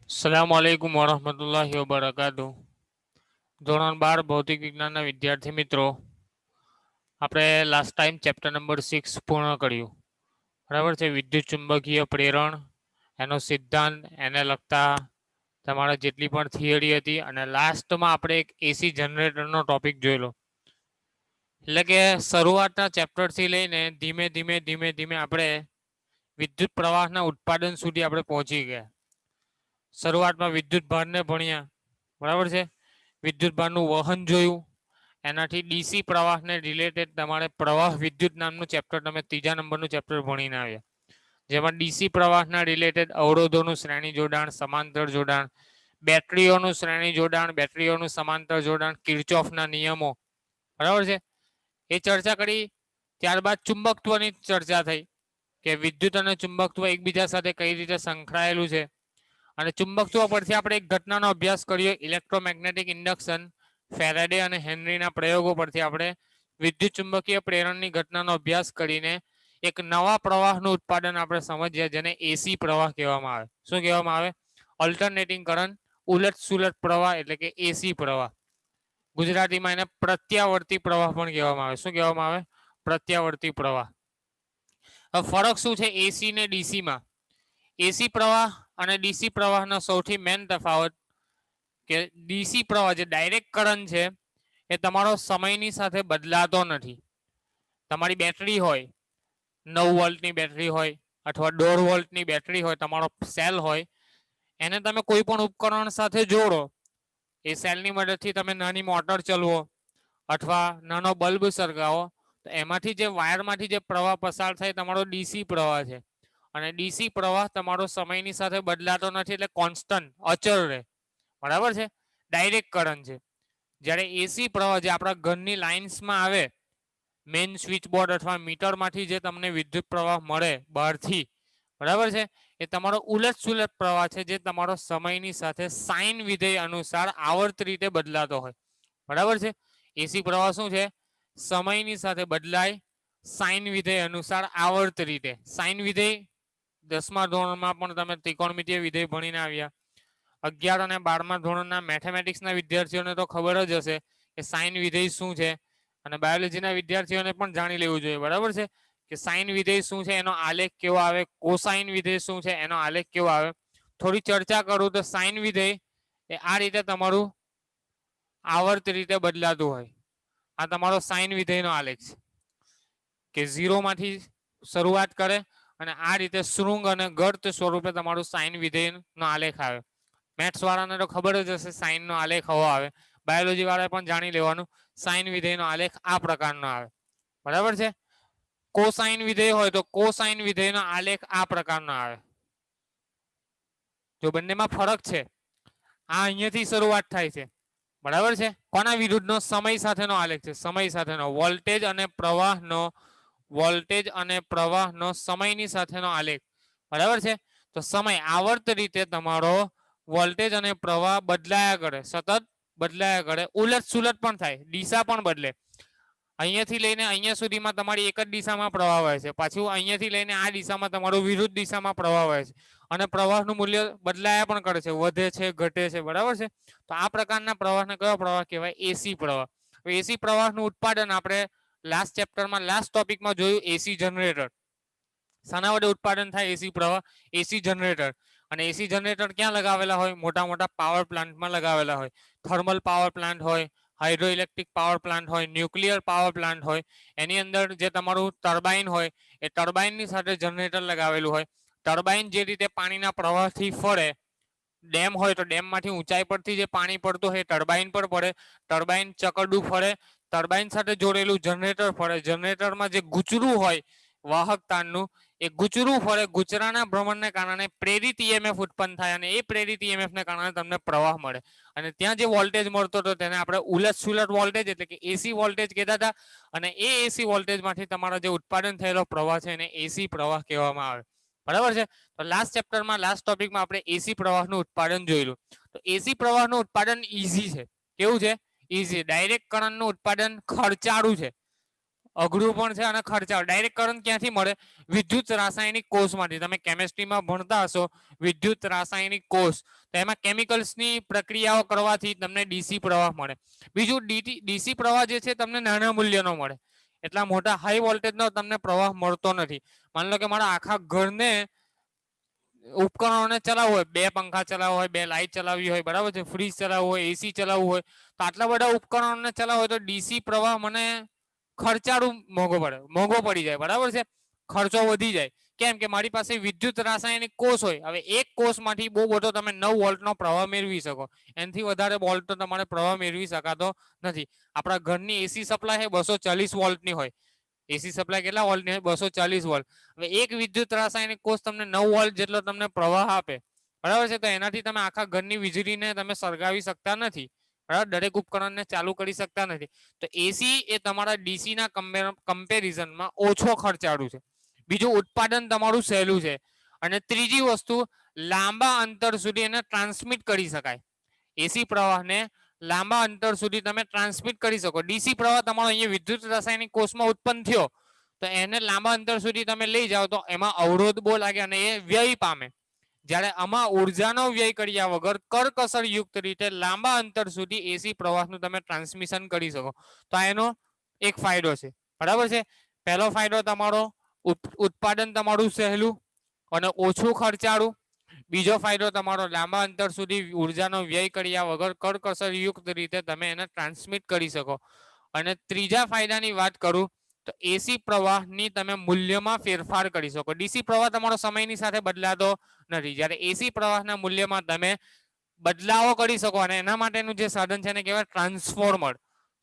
સલામ આલેકુમ વરહમતુલ્લાહિ વબરકાતુહ. ધોરણ 12 ભૌતિક વિજ્ઞાનના વિદ્યાર્થી મિત્રો, આપણે લાસ્ટ ટાઈમ ચેપ્ટર નંબર 6 પૂર્ણ કર્યું. બરાબર છે. વિદ્યુત ચુંબકીય પ્રેરણ, એનો સિદ્ધાંત, એને લગતા તમારા જેટલી પણ થિયરી હતી, અને લાસ્ટમાં આપણે એક એસી જનરેટરનો ટોપિક જોયેલો. એટલે કે શરૂઆતના ચેપ્ટરથી લઈને ધીમે ધીમે ધીમે ધીમે આપણે વિદ્યુત પ્રવાહના ઉત્પાદન સુધી આપણે પહોંચી ગયા. શરૂઆતમાં વિદ્યુત ભારને ભણ્યા, બરાબર છે. વિદ્યુત ભારનું વહન જોયું, એનાથી ડીસી પ્રવાહને રિલેટેડ તમારે પ્રવાહ વિદ્યુત નામનું ચેપ્ટર તમે 3જા નંબરનું ચેપ્ટર ભણીને આવ્યા, જેમાં ડીસી પ્રવાહના રિલેટેડ અવરોધોનું શ્રેણી જોડાણ, સમાંતર જોડાણ, બેટરીઓનું શ્રેણી જોડાણ, બેટરીઓનું સમાંતર જોડાણ, કિર્ચોફના નિયમો, બરાબર છે, એ ચર્ચા કરી. ત્યારબાદ ચુંબકત્વની ચર્ચા થઈ કે વિદ્યુત અને ચુંબકત્વ એકબીજા સાથે કઈ રીતે સંકળાયેલું છે. અને ચુંબકત્વ પરથી આપણે એક ઘટનાનો અભ્યાસ કર્યો, ઇલેક્ટ્રોમેગ્નેટિક ઇન્ડક્શન. ફેરાડે અને હેનરીના પ્રયોગો પરથી આપણે વિદ્યુત ચુંબકીય પ્રેરણની ઘટનાનો અભ્યાસ કરીને એક નવા પ્રવાહનું ઉત્પાદન આપણે સમજીએ, જેને એસી પ્રવાહ કહેવામાં આવે. શું કહેવામાં આવે? ઓલ્ટરનેટિંગ કરંટ, ઉલટ સુલટ પ્રવાહ, એટલે કે એસી પ્રવાહ. ગુજરાતીમાં એને પ્રત્યાવર્તી પ્રવાહ પણ કહેવામાં આવે. શું કહેવામાં આવે? પ્રત્યાવર્તી પ્રવાહ. ફરક શું છે એસી ને ડીસીમાં? એસી પ્રવાહ અને ડીસી પ્રવાહનો સૌથી મેન તફાવત કે ડીસી પ્રવાહ જે ડાયરેક્ટ કરંટ છે એ તમારો સમયની સાથે બદલાતો નથી. તમારી બેટરી હોય, 9 વોલ્ટની બેટરી હોય અથવા 1.5 વોલ્ટની બેટરી હોય, તમારો સેલ હોય, એને તમે કોઈ પણ ઉપકરણ સાથે જોડો, એ સેલની મદદથી તમે નાની મોટર ચલાવો અથવા નાનો બલ્બ સળગાવો, તો એમાંથી જે વાયરમાંથી જે પ્રવાહ પસાર થાય તમારો ડીસી પ્રવાહ છે. અને ડીસી પ્રવાહ તમારો સમયની સાથે બદલાતો નથી, એટલે કોન્સ્ટન્ટ, અચળ રહે. બરાબર છે. ડાયરેક્ટ કરંટ છે. જ્યારે એસી પ્રવાહ જે આપણા ઘરની લાઇન્સમાં આવે, મેઇન સ્વિચબોર્ડ અથવા મીટરમાંથી જે તમને વિદ્યુત પ્રવાહ મળે બહારથી, બરાબર છે, એ તમારો ઉલટ સુલટ પ્રવાહ છે, જે તમારો સમયની સાથે સાઇન વિધેય અનુસાર આવર્ત રીતે બદલાતો હોય. બરાબર છે. એસી પ્રવાહ શું છે? સમયની સાથે બદલાય, સાઇન વિધેય અનુસાર આવર્ત રીતે. સાઇન વિધેય 10મા ધોરણમાં પણ તમે ત્રિકોણમિતીય વિધેય ભણીને આવ્યા. 11 અને 12મા ધોરણના મેથેમેટિક્સના વિદ્યાર્થીઓને તો ખબર જ હશે કે સાઇન વિધેય શું છે, અને બાયોલોજીના વિદ્યાર્થીઓને પણ જાણી લેવું જોઈએ. બરાબર છે કે સાઇન વિધેય શું છે, એનો આલેખ કેવો આવે, કોસાઇન વિધેય શું છે, એનો આલેખ કેવો આવે. થોડી ચર્ચા કરું તો સાઇન વિધેય એ આ રીતે તમારું આવર્ત રીતે બદલાતું હોય. આ તમારો સાઇન વિધેયનો આલેખ છે કે 0 માંથી શરૂઆત કરે અને આ રીતે શૃંગ અને ગર્ત સ્વરૂપે તમારું સાઇન વિધેયનો આલેખ આવે. મેથ્સ વાળાને તો ખબર જ હશે સાઇનનો આલેખ આવો આવે. બાયોલોજી વાળાએ પણ જાણી લેવાનું સાઇન વિધેયનો આલેખ આ પ્રકારનો આવે. બરાબર છે. કોસાઇન વિધેય હોય તો કોસાઇન વિધેયનો આલેખ આ પ્રકારનો આવે. જો બંનેમાં ફરક છે, આ અહીંયાથી શરૂઆત થાય છે. બરાબર છે. કોના વિરુદ્ધનો? સમય સાથેનો આલેખ છે. સમય સાથેનો વોલ્ટેજ અને પ્રવાહનો, વોલ્ટેજ અને પ્રવાહનો સમયની સાથેનો આલેખ. બરાબર છે. તો સમય આવર્ત રીતે તમારો વોલ્ટેજ અને પ્રવાહ બદલાયા કરે, સતત બદલાયા કરે. ઉલટ સુલટ પણ થાય, દિશા પણ બદલે. અહીંયાથી લઈને અહીંયા સુધીમાં તમારી એક જ દિશામાં પ્રવાહ વહે છે, પાછું અહીંયાથી લઈને આ દિશામાં તમારું વિરુદ્ધ દિશામાં પ્રવાહ વહે છે, અને પ્રવાહનું મૂલ્ય બદલાયા પણ કરે છે, વધે છે, ઘટે છે. બરાબર છે. તો આ પ્રકારના પ્રવાહને કયો પ્રવાહ કહેવાય? એસી પ્રવાહ. એસી પ્રવાહનું ઉત્પાદન આપણે લાસ્ટ ચેપ્ટરમાં, લાસ્ટ ટોપિકમાં જોયું, એસી જનરેટર. શાના વડે ઉત્પાદન થાય એસી પ્રવાહ? એસી જનરેટર. અને એસી જનરેટર ક્યાં લગાવેલા હોય? મોટા મોટા પાવર પ્લાન્ટમાં લગાવેલા હોય. થર્મલ પાવર પ્લાન્ટ હોય, હાઇડ્રો ઇલેક્ટ્રિક પાવર પ્લાન્ટ હોય, ન્યુક્લિયર પાવર પ્લાન્ટ હોય. એની અંદર જે તમારું ટર્બાઇન હોય, એ ટર્બાઇનની સાથે જનરેટર લગાવેલું હોય. ટર્બાઇન જે રીતે પાણીના પ્રવાહથી ફરે, ડેમ હોય તો ડેમમાંથી ઊંચાઈ પરથી જે પાણી પડતું હોય ટર્બાઇન પર પડે, ટર્બાઇન ચકરડું ફરે, ટર્બાઇન સાથે જોડેલું જનરેટર ફરે, જનરેટરમાં જે ગુચરું હોય વાહક તારનું, એ ગુચરું ફરે, ગુચરાના ભ્રમણને કારણે પ્રેરિત ઈએમએફ ઉત્પન્ન થાય, અને એ પ્રેરિત ઈએમએફને કારણે તમને પ્રવાહ મળે. અને ત્યાં જે વોલ્ટેજ મળતો હતો તેને આપણે ઉલટ સુલટ વોલ્ટેજ એટલે કે એસી વોલ્ટેજ કહેતા હતા. અને એ એસી વોલ્ટેજમાંથી તમારો જે ઉત્પાદન થયેલો પ્રવાહ છે એને એસી પ્રવાહ કહેવામાં આવે. બરાબર છે. તો લાસ્ટ ચેપ્ટરમાં, લાસ્ટ ટોપિકમાં આપણે એસી પ્રવાહનું ઉત્પાદન જોયેલું. તો એસી પ્રવાહનું ઉત્પાદન ઈઝી છે. કેવું છે? ઈઝી. ડાયરેક્ટ કરંટનું ઉત્પાદન ખર્ચાળું છે. અઘરું પણ છે અને ખર્ચાળ. ડાયરેક્ટ કરંટ ક્યાંથી મળે? વિદ્યુત રાસાયણિક કોષમાંથી. તમે કેમેસ્ટ્રીમાં ભણતા હશો વિદ્યુત રાસાયણિક કોષ, તો એમાં કેમિકલ્સની પ્રક્રિયાઓ કરવાથી તમને ડીસી પ્રવાહ મળે. બીજું ડીસી પ્રવાહ જે છે તમને નાના મૂલ્યનો મળે, એટલા મોટા હાઈ વોલ્ટેજનો તમને પ્રવાહ મળતો નથી. માની લો કે મારા આખા ઘરને ઉપકરણોને ચલાવવું હોય, 2 પંખા ચલાવવા હોય, 2 લાઇટ ચલાવવી હોય, બરાબર છે, ફ્રીજ ચલાવવું હોય, એસી ચલાવવું હોય, તો આટલા બધા ઉપકરણોને ચલાવવું હોય તો ડીસી પ્રવાહ મને ખર્ચાળું મોંઘો પડી જાય, બરાબર છે, ખર્ચો વધી જાય. કેમ કે મારી પાસે વિદ્યુત રાસાયણિક કોષ હોય. હવે એક કોષમાંથી બહુ બધો તમે 9 વોલ્ટનો પ્રવાહ મેળવી શકો, એનાથી વધારે વોલ્ટ તો તમારે પ્રવાહ મેળવી શકાતો નથી. આપણા ઘરની એસી સપ્લાય છે 240 વોલ્ટની હોય. એસી સપ્લાય કેટલા વોલ્ટની હોય? 240 વોલ્ટ. હવે એક વિદ્યુત રાસાયણિક કોષ તમને 9 વોલ્ટ જેટલો તમને પ્રવાહ આપે, બરાબર છે, તો એનાથી તમે આખા ઘરની વીજળીને તમે સળગાવી શકતા નથી, બરાબર, દરેક ઉપકરણને ચાલુ કરી શકતા નથી. તો એસી એ તમારા ડીસી ના કમ્પેરિઝનમાં ઓછો ખર્ચાળું છે. બીજું, ઉત્પાદન તમારું સહેલું છે. અને ત્રીજી વસ્તુ, લાંબા અંતર સુધી એને ટ્રાન્સમિટ કરી શકાય. એસી પ્રવાહને લાંબા અંતર સુધી તમે ટ્રાન્સમિટ કરી શકો. ડીસી પ્રવાહ તમારો અહીંયા વિદ્યુત રાસાયણિક કોષમાં ઉત્પન્ન થયો તો એને લાંબા અંતર સુધી તમે લઈ જાઓ તો એમાં અવરોધ બહુ લાગે અને એ વ્યય પામે. જ્યારે આમાં ઉર્જાનો વ્યય કર્યા વગર કરકસર યુક્ત રીતે લાંબા અંતર સુધી એસી પ્રવાહનું તમે ટ્રાન્સમિશન કરી શકો. તો આ એનો એક ફાયદો છે, બરાબર છે. પહેલો ફાયદો તમારો ઉત્પાદન તમારું સહેલું અને ઓછું ખર્ચાળું. બીજો ફાયદો તમારો લાંબા અંતર સુધી ઉર્જાનો વ્યય કર્યા વગર કરકસર યુક્ત રીતે તમે એને ટ્રાન્સમિટ કરી શકો. અને ત્રીજા ફાયદાની વાત કરું તો એસી પ્રવાહની તમે મૂલ્યમાં ફેરફાર કરી શકો. ડીસી પ્રવાહ તમારો સમયની સાથે બદલાતો નથી, જ્યારે એસી પ્રવાહના મૂલ્યમાં તમે બદલાવો કરી શકો. અને એના માટેનું જે સાધન છે એને કહેવાય ટ્રાન્સફોર્મર.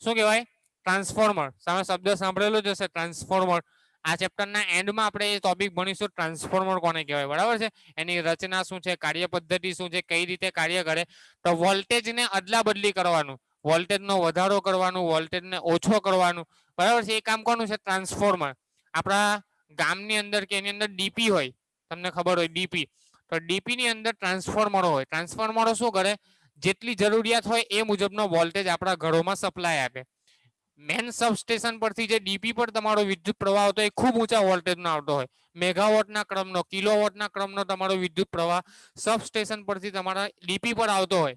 શું કહેવાય? ટ્રાન્સફોર્મર. સામે શબ્દ સાંભળેલો જ હશે, ટ્રાન્સફોર્મર. આ ચેપ્ટરના એન્ડમાં આપણે એ ટોપિક ભણીશું, ટ્રાન્સફોર્મર કોને કહેવાય, બરાબર છે, એની રચના શું છે, કાર્ય પદ્ધતિ શું છે, કઈ રીતે કાર્ય કરે. તો વોલ્ટેજને અદલા બદલી કરવાનું, વોલ્ટેજનો વધારો કરવાનું, વોલ્ટેજને ઓછો કરવાનું, બરાબર છે, એ કામ કોનું છે? ટ્રાન્સફોર્મર. આપણા ગામની અંદર કે એની અંદર ડીપી હોય, તમને ખબર હોય ડીપી, તો ડીપી ની અંદર ટ્રાન્સફોર્મરો હોય. ટ્રાન્સફોર્મરો શું કરે? જેટલી જરૂરિયાત હોય એ મુજબનો વોલ્ટેજ આપણા ઘરોમાં સપ્લાય આપે. મેન સબસ્ટેશન પરથી જે ડીપી પર તમારો વિદ્યુત પ્રવાહ આવતો હોય એ ખૂબ ઊંચા વોલ્ટેજનો આવતો હોય, મેગાવોટના ક્રમનો, કિલોવોટના ક્રમનો તમારો વિદ્યુત પ્રવાહ સબસ્ટેશન પરથી તમારા ડીપી પર આવતો હોય.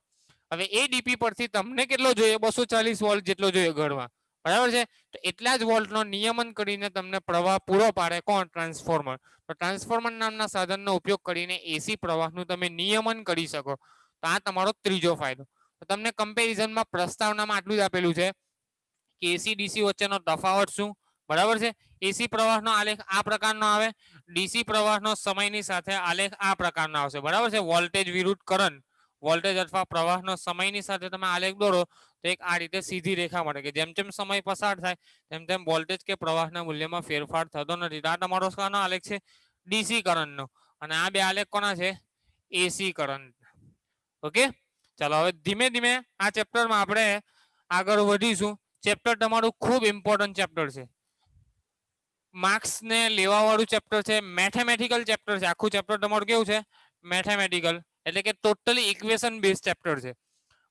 હવે એ ડીપી પરથી તમને કેટલો જોઈએ? 240 વોલ્ટ જેટલો જોઈએ ઘરમાં, બરાબર છે. તો એટલા જ વોલ્ટનો નિયમન કરીને તમને પ્રવાહ પૂરો પાડે કોણ? ટ્રાન્સફોર્મર. તો ટ્રાન્સફોર્મર નામના સાધનનો ઉપયોગ કરીને એસી પ્રવાહનું તમે નિયમન કરી શકો. તો આ તમારો ત્રીજો ફાયદો. તો તમને કમ્પેરિઝનમાં પ્રસ્તાવનામાં આટલું જ આપેલું છે કે એસી ડીસી વચ્ચેનો તફાવત શું, બરાબર છે. એસી પ્રવાહનો આલેખ આ પ્રકારનો આવે, ડીસી પ્રવાહનો સમયની સાથે આલેખ આ પ્રકારનો આવશે, બરાબર છે. વોલ્ટેજ વિરુદ્ધ કરંટ, વોલ્ટેજ અથવા પ્રવાહનો સમયની સાથે તમે આલેખ દોરો તો એક આ રીતે સીધી રેખા મળે કે જેમ જેમ સમય પસાર થાય તેમ તેમ વોલ્ટેજ કે પ્રવાહના મૂલ્યમાં ફેરફાર થતો નથી. આ તમારો શાનો આલેખ છે? ડીસી કરંટનો. અને આ બે આલેખ કોના છે? AC current. ઓકે, ચાલો હવે ધીમે ધીમે આ ચેપ્ટરમાં આપણે આગળ વધીશું. ચેપ્ટર તમારું ખૂબ ઇમ્પોર્ટન્ટ ચેપ્ટર છે, માર્ક્સ ને લેવા વાળું ચેપ્ટર છે, મેથેમેટિકલ ચેપ્ટર છે. આખું ચેપ્ટર તમારું કેવું છે? મેથેમેટિકલ, એટલે કે ટોટલી ઇક્વેશન બેઝ ચેપ્ટર છે.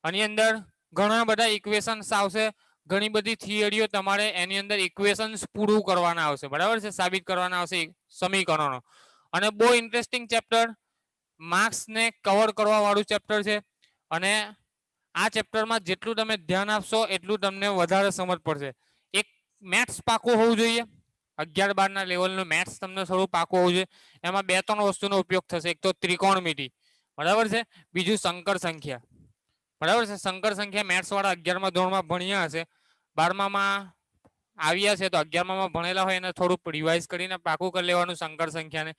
આની અંદર ઘણા બધા ઇક્વેશન્સ આવશે, ઘણી બધી થિયરીઓ તમારે એની અંદર ઇક્વેશન્સ પૂરું કરવાના આવશે, બરાબર છે, સાબિત કરવાના આવશે સમીકરણો. અને બહુ ઇન્ટરેસ્ટિંગ ચેપ્ટર, માર્ક્સને કવર કરવા વાળું ચેપ્ટર છે. અને આ ચેપ્ટરમાં જેટલું તમે ધ્યાન આપશો એટલું તમને વધારે સમજ પડશે. એક મેથ્સ પાકું હોવું જોઈએ, 11-12 લેવલનું મેથ્સ તમને થોડું પાકું હોવું જોઈએ. એમાં 2-3 વસ્તુનો ઉપયોગ થશે. એક તો ત્રિકોણમિતિ, બરાબર છે, બીજું સંકર સંખ્યા, બરાબર છે. સંકર સંખ્યા મેથ્સ વાળા 11મા ધોરણમાં ભણ્યા હશે, 12મામાં આવ્યા છે તો 11મામાં ભણેલા હોય એને થોડુંક રિવાઇઝ કરીને પાકું કરી લેવાનું સંકર સંખ્યાને.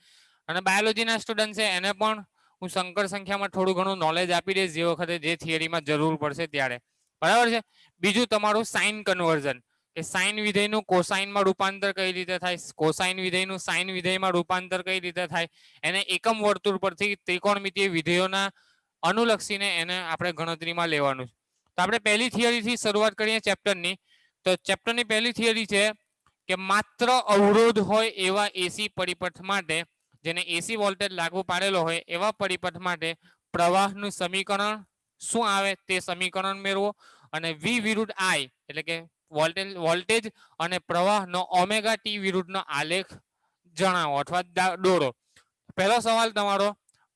અને બાયોલોજીના સ્ટુડન્ટ છે એને પણ હું સંકર સંખ્યામાં થોડું ઘણું નોલેજ આપી દઈશ જે વખતે જે થિયરીમાં જરૂર પડશે ત્યારે, બરાબર છે. બીજું તમારું સાઇન કન્વર્ઝન, કે સાઇન વિધેયનું કોસાઇનમાં રૂપાંતર કઈ રીતે થાય, કોસાઇન વિધેયનું સાઇન વિધેયમાં રૂપાંતર કઈ રીતે થાય, એને એકમ વર્તુળ પરથી ત્રિકોણમિતિય વિધેયોના અનુલક્ષીને એને આપણે ગણતરીમાં લેવાનું છે. તો આપણે પહેલી થિયરીથી શરૂઆત કરીએ ચેપ્ટરની. તો ચેપ્ટરની પહેલી થિયરી છે કે માત્ર અવરોધ હોય એવા એસી પરિપથ માટે, જેને એસી વોલ્ટેજ લાગુ પાડેલો હોય એવા પરિપથ માટે પ્રવાહનું સમીકરણ શું આવે તે સમીકરણ મેળવો. અને વી વિરુદ્ધ આઈ એટલે કે વોલ્ટેજ અને પ્રવાહનો ઓમેગા ટી વિરુદ્ધનો આલેખ જણાવો અથવા દોરો. પહેલો સવાલ તમારો,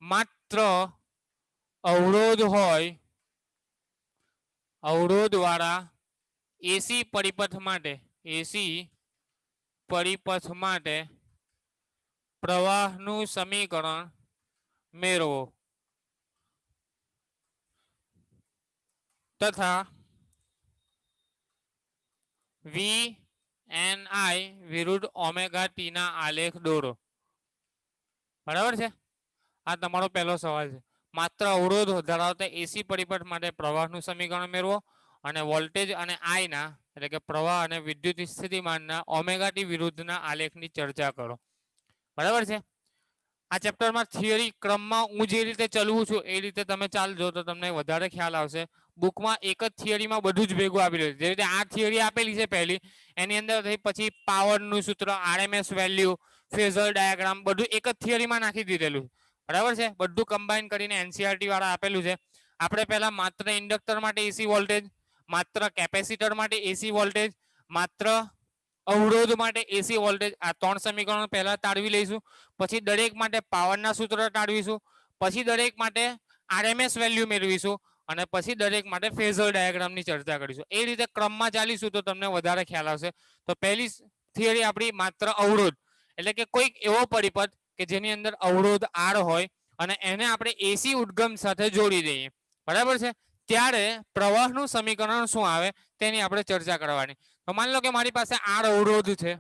માત્ર અવરોધ હોય, અવરોધ વાળા એસી પરિપથ માટે પ્રવાહનું સમીકરણ મેળવો તથા VNI વિરુદ્ધ ઓમેગા ટી ના આલેખ દોરો. બરાબર છે? આ તમારો પહેલો સવાલ છે. માત્ર અવરોધ ધરાવતા એસી પરિપથ માટે પ્રવાહનું સમીકરણ મેળવો અને વોલ્ટેજ અને I ના એટલે કે પ્રવાહ અને વિદ્યુત સ્થિતિમાનના ઓમેગા ટી વિરુદ્ધના આલેખની ચર્ચા કરો. બરાબર છે? આ ચેપ્ટરમાં થિયરી ક્રમમાં હું જે રીતે ચલવું છું એ રીતે તમે ચાલજો તો તમને વધારે ખ્યાલ આવશે. બુકમાં એક જ થિયરીમાં બધું જ ભેગું આપેલું છે. જે રીતે આ થિયરી આપેલી છે પહેલી, એની અંદર પછી પાવરનું સૂત્ર, RMS વેલ્યુ, ફેઝર ડાયાગ્રામ બધું એક જ થિયરીમાં નાખી દીધેલું. બરાબર છે? બધું કમ્બાઈન કરીને NCERT વાળા આપેલું છે. આપણે પહેલા માત્ર ઇન્ડક્ટર માટે એસી વોલ્ટેજ, માત્ર કેપેસિટર માટે એસી વોલ્ટેજ, માત્ર અવરોધ માટે એસી વોલ્ટેજ, આ 3 સમીકરણો પહેલા તાળવી લઈશું. પછી દરેક માટે પાવરના સૂત્ર તાળવીશું. પછી દરેક માટે RMS વેલ્યુ મેળવીશું અને પછી દરેક માટે ફેઝર ડાયાગ્રામની ચર્ચા કરીશું. એ રીતે ક્રમમાં ચાલીશું તો તમને વધારે ખ્યાલ આવશે. તો પહેલી થિયરી આપણી માત્ર અવરોધ, એટલે કે કોઈક એવો પરિપથ કે જેની અંદર અવરોધ R હોય અને એને આપણે એસી ઉદ્ગમ સાથે જોડી દઈએ. બરાબર છે? ત્યારે પ્રવાહનું સમીકરણ શું આવે તેની આપણે ચર્ચા કરવાની. તો માની લો કે મારી પાસે R અવરોધ છે,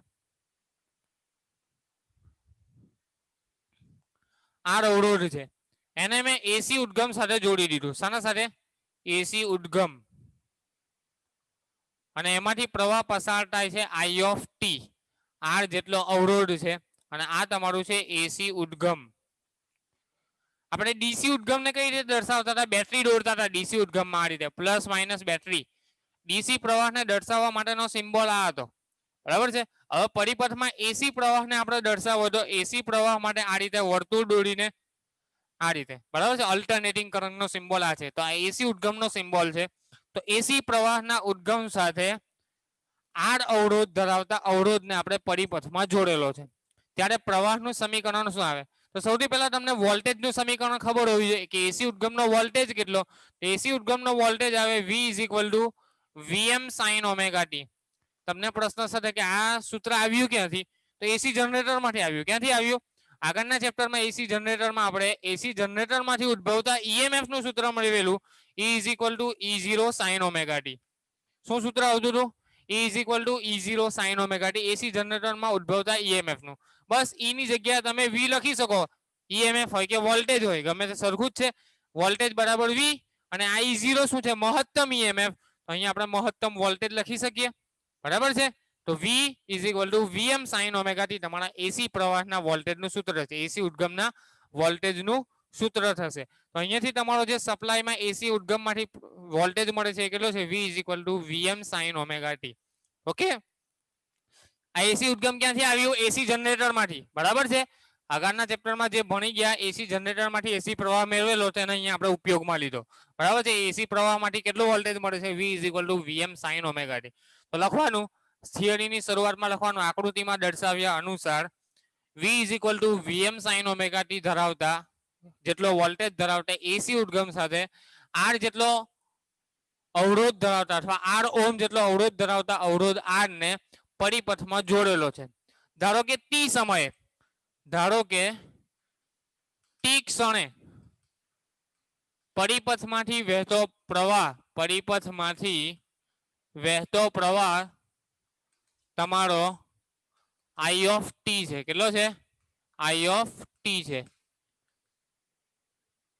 R અવરોધ છે, એને મેં એસી ઉદ્ગમ સાથે જોડી દીધું. શાના સાથે? એસી ઉદ્ગમ. અને એમાંથી પ્રવાહ પસાર થાય છે I of T. R જેટલો અવરોધ છે અને આ તમારું છે એસી ઉદ્ગમ. આપણે ડીસી ઉદ્ગમને કઈ રીતે દર્શાવતા હતા? બેટરી દોરતા હતા ડીસી ઉદ્ગમમાં આ રીતે પ્લસ માઇનસ બેટરી. ડીસી પ્રવાહને દર્શાવવા માટેનો સિમ્બોલ આ હતો. બરાબર છે? હવે પરિપથમાં એસી પ્રવાહને આપણે દર્શાવો તો એસી પ્રવાહ માટે આ રીતે વર્તુળ દોરીને આ રીતે. બરાબર છે? અલ્ટરનેટિંગ કરંટનો સિમ્બોલ આ છે. તો આ એસી ઉદ્ગમનો સિમ્બોલ છે. તો એસી પ્રવાહના ઉદ્ગમ સાથે R અવરોધ ધરાવતા અવરોધને આપણે પરિપથમાં જોડેલો છે. ત્યારે પ્રવાહનું સમીકરણ શું આવે? તો સૌથી પહેલા તમને વોલ્ટેજનું સમીકરણ ખબર હોવી જોઈએ કે એસી ઉદ્ગમનો વોલ્ટેજ કેટલો? એસી ઉદ્ગમનો વોલ્ટેજ આવે V Vm sin omega T. તમને પ્રશ્ન થશે કે આ સૂત્ર આવ્યું ક્યાંથી? તો એસી જનરેટરમાંથી આવ્યું. ક્યાંથી આવ્યું? આગળના ચેપ્ટરમાં એસી જનરેટરમાં આપણે એસી જનરેટરમાંથી ઉદ્ભવતા EMF નું સૂત્ર મેળવેલું. E0 sin omega T. શું સૂત્ર આવતું હતું? E0 sin omega t. AC જનરેટરમાં ઉદ્ભવતા EMF નું. બસ E ની જગ્યાએ તમે V લખી શકો. EMF હોય કે વોલ્ટેજ હોય ગમે તે સરખું જ છે. વોલ્ટેજ બરાબર V અને આ E0 શું છે? મહત્તમ EMF. તો અહીંયા આપણે મહત્તમ વોલ્ટેજ લખી શકીએ. બરાબર છે? તો V Vm sin omega T તમારા એસી પ્રવાહના વોલ્ટેજનું સૂત્ર છે. એસી ઉદ્ગમના વોલ્ટેજનું સૂત્ર થશે. તો અહીંયાથી તમારો જે સપ્લાયમાં એસી ઉદ્ગમમાંથી વોલ્ટેજ મળે છે એ કેટલો છે? V Vm sin omega T. Okay? આ એસી ઉદ્ગમ ક્યાંથી આવ્યું? એસી જનરેટરમાંથી. બરાબર છે? આગળના ચેપ્ટરમાં જે ભણી ગયા એસી જનરેટરમાંથી એસી પ્રવાહ મેળવેલો તેને અહીંયા આપણે ઉપયોગમાં લીધો. બરાબર છે? એસી પ્રવાહમાંથી કેટલો વોલ્ટેજ મળે છે? V Vm sin omega t. તો લખવાનું થિયરીની શરૂઆતમાં લખવાનું આકૃતિમાં દર્શાવ્યા અનુસાર V Vm sin omega T ધરાવતા જેટલો વોલ્ટેજ ધરાવતા એસી ઉદ્ગમ સાથે R જેટલો અવરોધ ધરાવતા અથવા R ઓહ્મ જેટલો અવરોધ ધરાવતા અવરોધ R ને પરિપથમાં જોડેલો છે. ધારો કે ટી સમયે, ધારો કે ટી ક્ષણે પરિપથમાંથી વહેતો પ્રવાહ તમારો I of T છે. કેટલો છે? I of T છે.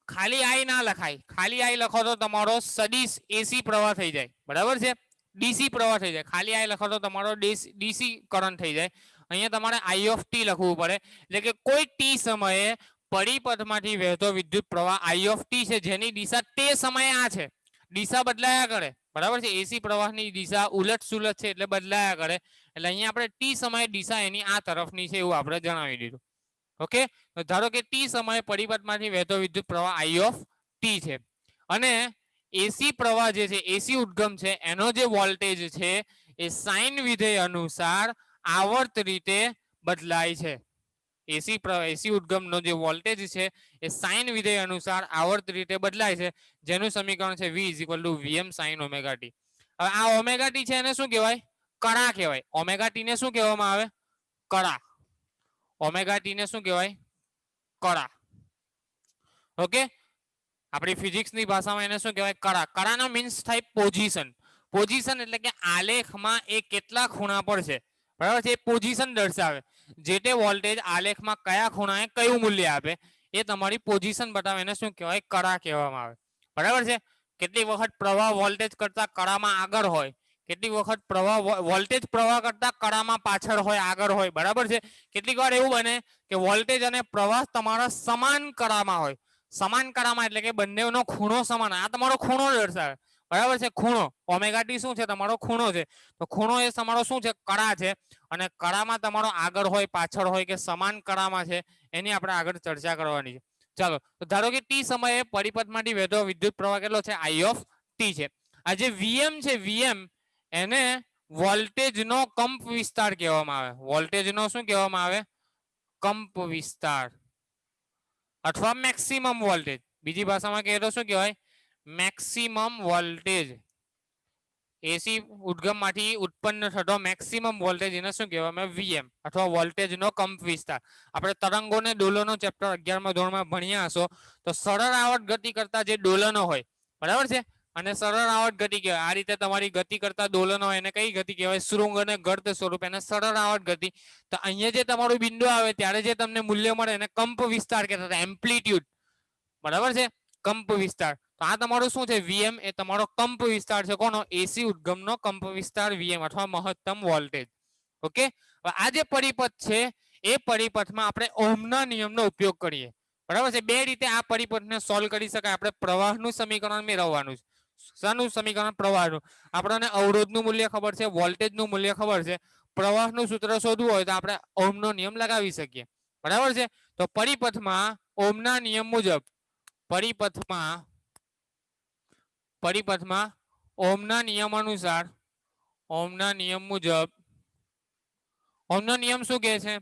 ખાલી I ના લખાય. ખાલી I લખો તો તમારો સદિશ એસી પ્રવાહ થઈ જાય. બરાબર છે? ડીસી પ્રવાહ થઈ જાય. ખાલી I લખો તો તમારો ડીસી કરંટ થઈ જાય. અહીંયા તમારે I of T લખવું પડે. એટલે કે કોઈ ટી સમયે પરિપથમાંથી વહેતો વિદ્યુત પ્રવાહ I of T છે જેની દિશા તે સમયે આ છે. દિશા બદલાયા કરે. બરાબર છે? એસી પ્રવાહની દિશા ઉલટ સુલટ છે એટલે બદલાયા કરે. એટલે અહીંયા આપણે ટી સમયે દિશા એની આ તરફની છે એવું આપણે જણાવી દીધું. ઓકે? તો ધારો કે ટી સમયે પરિપથમાંથી વહેતો વિદ્યુત પ્રવાહ I of T છે અને એસી પ્રવાહ જે છે એસી ઉદ્ગમ છે એનો જે વોલ્ટેજ છે એ સાઇન વિધેય અનુસાર આવર્ત રીતે બદલાય છે. એસી ઉદ્ગમનો જે વોલ્ટેજ છે એ સાઇન વિધેય અનુસાર આવર્ત રીતે બદલાય છે, જેનું સમીકરણ છે v = vm sin omega T. હવે આ ઓમેગા ટી છે એને શું કહેવાય? કળા કહેવાય. ઓમેગા ટી ને શું કહેવામાં આવે? કળા. ઓમેગા ટી ને શું કહેવાય? કળા. ઓકે, આપણી ફિઝિક્સની ભાષામાં એને શું કહેવાય? કળા. કળાનો મીન્સ થાય પોઝિશન. પોઝિશન એટલે કે આલેખમાં એ કેટલા ખૂણા પર છે, બરાબર છે, એ પોઝિશન દર્શાવે. જે તે વોલ્ટેજ આલેખમાં કયા ખૂણાએ કયું મૂલ્ય આપે એ તમારી પોઝિશન બતાવે, એને શું કહેવાય? કળા કહેવામાં આવે. બરાબર છે. કેટલી વખત પ્રવાહ વોલ્ટેજ કરતા કળામાં આગળ હોય, કેટલીક વખત પ્રવાહ વોલ્ટેજ પ્રવાહ કરતા કળામાં પાછળ હોય, આગળ હોય. બરાબર છે. કેટલીક વાર એવું બને કે વોલ્ટેજ અને પ્રવાહ તમારા સમાન કળામાં હોય. સમાન કળામાં એટલે કે બંનેનો ખૂણો સમાન. આ તમારો ખૂણો દર્શાવે. બરાબર છે. ખૂણો ઓમેગા ટી શું છે? તમારો ખૂણો છે. તો ખૂણો એ તમારો શું છે? કળા છે. અને કળામાં તમારો આગળ હોય, પાછળ હોય કે સમાન કળામાં છે, એની આપણે આગળ ચર્ચા કરવાની છે. ચાલો, તો ધારો કે ટી સમયે પરિપથમાંથી વહેતો વિદ્યુત પ્રવાહ કેટલો છે? I of t છે. આ જે Vm છે, Vm એને વોલ્ટેજનો કંપ વિસ્તાર કહેવામાં આવે. વોલ્ટેજનો શું કહેવામાં આવે? કંપ વિસ્તાર અથવા મેક્સિમમ વોલ્ટેજ. બીજી ભાષામાં કહીએ તો શું કહેવાય? Maximum voltage. એસી ઉદ્ગમમાંથી ઉત્પન્ન થતો મેક્સિમમ વોલ્ટેજ એને શું કહેવામાં આવે? Vm અથવા વોલ્ટેજનો કંપ વિસ્તાર. આપણે તરંગોને દોલનો ચેપ્ટર 11મા ધોરણમાં ભણ્યા હશો તો સરળ આવર્ત ગતિ કરતા જે દોલનો હોય, બરાબર છે, અને સરળ આવર્ત ગતિ કહેવાય. આ રીતે તમારી ગતિ કરતા દોલનો હોય એને કઈ ગતિ કહેવાય? શૃંગ અને ગર્ત સ્વરૂપ, એને સરળ આવર્ત ગતિ. તો અહીંયા જે તમારું બિંદુ આવે ત્યારે જે તમને મૂલ્ય મળે એને કંપ વિસ્તાર કહેતા હતા, એમ્પ્લિટ્યુડ. બરાબર છે, કંપ વિસ્તાર. તો આ તમારો શું છે? Vm એ તમારો કંપ વિસ્તાર છે. કોનો? એસી ઉદ્ગમનો કંપ વિસ્તાર Vm અથવા મહત્તમ વોલ્ટેજ. ઓકે, આ જે પરિપથ છે એ પરિપથમાં આપણે ઓહમના નિયમનો ઉપયોગ કરીએ. બરાબર છે. બે રીતે આ પરિપથને સોલ્વ કરી શકાય. આપણે પ્રવાહનું સમીકરણ મેળવવાનું છે. શાનું સમીકરણ? પ્રવાહનું. આપણને અવરોધનું મૂલ્ય ખબર છે, વોલ્ટેજનું મૂલ્ય ખબર છે. પ્રવાહનું સૂત્ર શોધવું હોય તો આપણે ઓહમનો નિયમ લગાવી શકીએ. બરાબર છે. તો પરિપથમાં ઓહમના નિયમ મુજબ પરિપથમાં ઓહમના નિયમ અનુસાર, ઓહમના નિયમ મુજબ, ઓહમનો નિયમ શું કહે છે?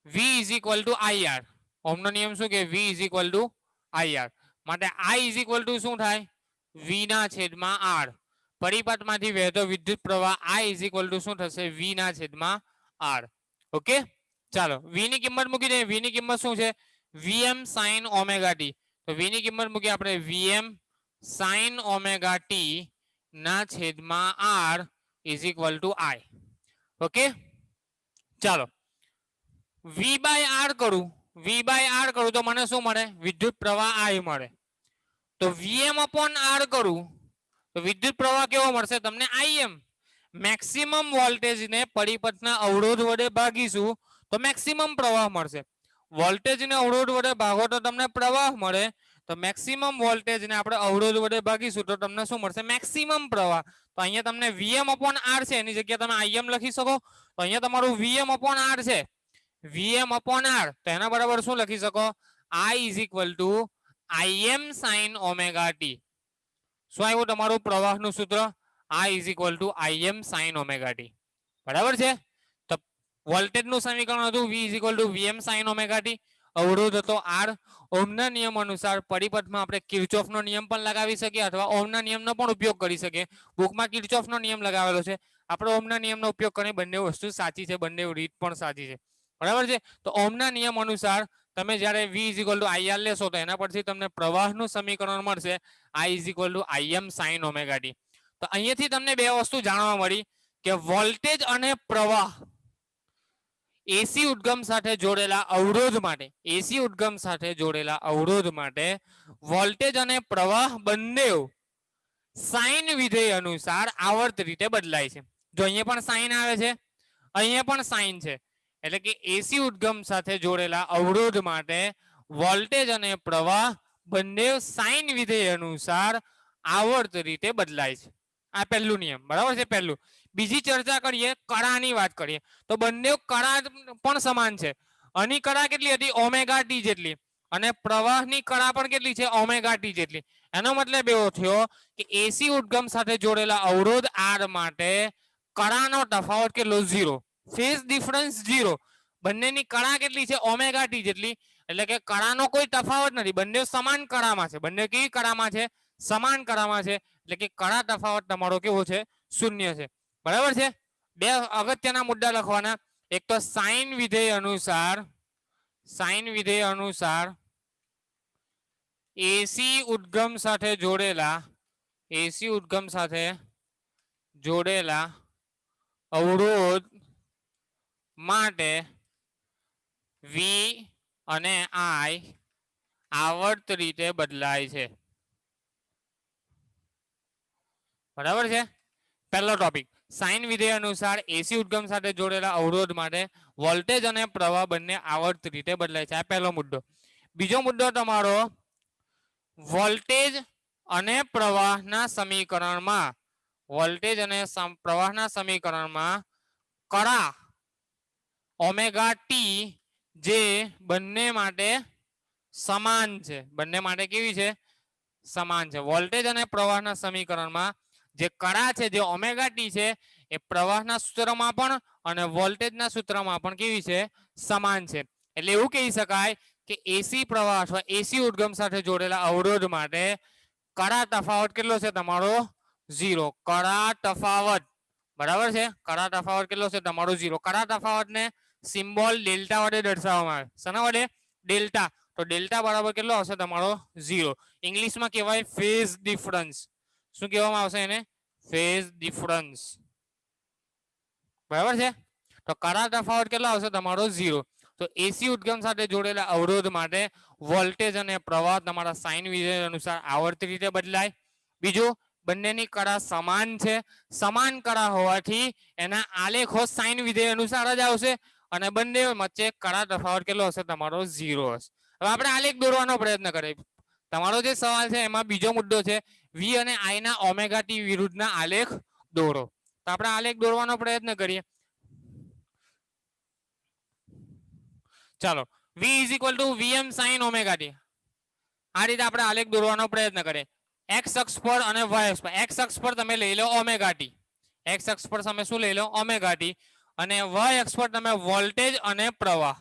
V = IR. ઓહમનો નિયમ શું કહે? V = IR. માટે I શું થાય? V/R. પરિપથમાંથી વહેતો વિદ્યુત પ્રવાહ I શું થશે? V/R. ઓકે, ચાલો V ની કિંમત મૂકી દઈએ. V ની કિંમત શું છે? Vm sin omega t. તો V ની કિંમત મૂકી આપણે Vm sin ઓમેગા ટી ના છેદમાં R = I. ઓકે, ચાલો V/R કરું. V/R કરું તો મને શું મળે? વિદ્યુત પ્રવાહ I મળે. તો Vm/R કરું તો વિદ્યુત પ્રવાહ કેવો મળશે તમને? Im. મેક્સિમમ વોલ્ટેજને પરિપથના અવરોધ વડે ભાગીશું તો મેક્સિમમ પ્રવાહ મળશે. વોલ્ટેજને અવરોધ વડે ભાગો તો તમને પ્રવાહ મળે. તો મેક્સિમમ વોલ્ટેજને આપણે અવરોધ વડે ભાગીશું તો તમને શું મળશે? મેક્સિમમ પ્રવાહ. તો અહીંયા તમને Vm/R છે, એની જગ્યાએ તમે Im લખી શકો. તો અહીંયા તમારું Vm/R છે. Vm/R તો એના બરાબર શું લખી શકો? I = Im sin omega T. શું આવ્યું તમારું પ્રવાહનું સૂત્ર? I = Im sin omega t. બરાબર છે. તો વોલ્ટેજનું સમીકરણ હતું V = Vm sin omega T. અવરોધ હતો R. ઓહમના નિયમ અનુસાર પરિપથમાં આપણે કિર્ચોફનો નિયમ પણ લગાવી શકીએ અથવા ઓહમના નિયમનો પણ ઉપયોગ કરી શકીએ. બુકમાં કિર્ચોફનો નિયમ લગાવેલો છે. આપણે ઓહમના નિયમનો ઉપયોગ કરીને બંને વસ્તુ સાચી છે, બંને રીત પણ સાચી છે. બરાબર છે. તો ઓહમના નિયમ અનુસાર તમે જ્યારે V = IR લેશો તો એના પરથી તમને પ્રવાહનું સમીકરણ મળશે I Im sin omega t. તો અહીંયાથી તમને બે વસ્તુ જાણવા મળી કે વોલ્ટેજ અને પ્રવાહ એસી ઉદ્ગમ સાથે જોડેલા અવરોધ માટે, એસી ઉદ્ગમ સાથે જોડેલા અવરોધ માટે વોલ્ટેજ અને પ્રવાહ બંને સાઇન વિધેય અનુસાર આવર્ત રીતે બદલાય છે. જો અહીંયા પણ સાઇન આવે છે, અહીંયા પણ સાઇન છે. એટલે કે એસી ઉદ્ગમ સાથે જોડેલા અવરોધ માટે વોલ્ટેજ અને પ્રવાહ બંને સાઇન વિધેય અનુસાર આવર્ત રીતે બદલાય છે. આ પહેલું નિયમ. બરાબર છે. પહેલું. બીજી ચર્ચા કરીએ, કળાની વાત કરીએ તો બંને કળા પણ સમાન છે. આની કળા કેટલી હતી? ઓમેગા ટી જેટલી. અને પ્રવાહની કળા પણ કેટલી છે? ઓમેગા ટી જેટલી. એનો મતલબ એવો થયો કે એસી ઉદ્ગમ સાથે જોડેલા અવરોધ R માટે કળાનો તફાવત કેટલો 0 ફેઝ ડિફરન્સ 0 બંનેની કળા કેટલી છે ઓમેગા ટી જેટલી એટલે કે કળાનો કોઈ તફાવત નથી બંને સમાન કળામાં છે બંને કેવી કળામાં છે સમાન કળામાં છે એટલે કે કળા તફાવત તમારો કેવો છે શૂન્ય છે બરાબર છે બે અગત્યના મુદ્દા લખવાના એક તો સાઇન વિધેય અનુસાર એસી ઉદ્ગમ સાથે જોડેલા અવરોધ માટે વી અને આઈ આવર્ત રીતે બદલાય છે બરાબર છે પહેલો ટોપિક સાઇન વિધેય અનુસાર એસી ઉદ્ગમ સાથે જોડેલા અવરોધ માટે વોલ્ટેજ અને પ્રવાહ બંને આવર્ત રીતે બદલાય છે આ પહેલો મુદ્દો બીજો મુદ્દો તમારો વોલ્ટેજ અને પ્રવાહના સમીકરણમાં કળા ઓમેગા ટી જે બંને માટે સમાન છે બંને માટે કેવી છે સમાન છે વોલ્ટેજ અને પ્રવાહના સમીકરણમાં જે કળા છે જે ઓમેગા ટી છે એ પ્રવાહના સૂત્રમાં પણ અને વોલ્ટેજના સૂત્રમાં પણ કેવી છે સમાન છે એટલે એવું કહી શકાય કે એસી પ્રવાહ અથવા એસી ઉદ્ગમ સાથે જોડેલા અવરોધ માટે કળા તફાવત કેટલો છે તમારો 0 કળા તફાવત બરાબર છે કળા તફાવત કેટલો છે તમારો 0 કળા તફાવતને સિમ્બોલ ડેલ્ટા વડે દર્શાવવામાં આવે શેના વડે ડેલ્ટા તો ડેલ્ટા બરાબર કેટલો આવશે તમારો 0 ઇંગ્લિશમાં કહેવાય ફેઝ ડિફરન્સ શું કહેવામાં આવશે એને ફેઝ ડિફરન્સ બરાબર છે તો કળા તફાવત કેટલો આવશે તમારો 0 તો એસી ઉદ્ગમ સાથે જોડેલા અવરોધ માટે વોલ્ટેજ અને પ્રવાહ તમારા સાઇન વિધેય અનુસાર આવર્ત રીતે બદલાય બીજું બંનેની કળા સમાન છે સમાન કળા હોવાથી એના આલેખો સાઇન વિધેય અનુસાર જ આવશે અને બંને વચ્ચે કળા તફાવત કેટલો હશે તમારો 0 હશે હવે આપણે આલેખ દોરવાનો પ્રયત્ન કરીએ તમારો જે સવાલ છે એમાં બીજો મુદ્દો છે વી અને આઈ ના ઓમેગા ટી વિરુદ્ધના આલેખ દોરો તો આપણે આલેખ દોરવાનો પ્રયત્ન કરીએ ચાલો v is equal to VM sine omega T આ રીતે આપણે આલેખ દોરવાનો પ્રયત્ન કરીએ x અક્ષ પર અને y અક્ષ પર x અક્ષ પર તમે લઈ લો ઓમેગા ટી x અક્ષ પર તમે શું લઈ લો ઓમેગા ટી અને y અક્ષ પર તમે વોલ્ટેજ અને પ્રવાહ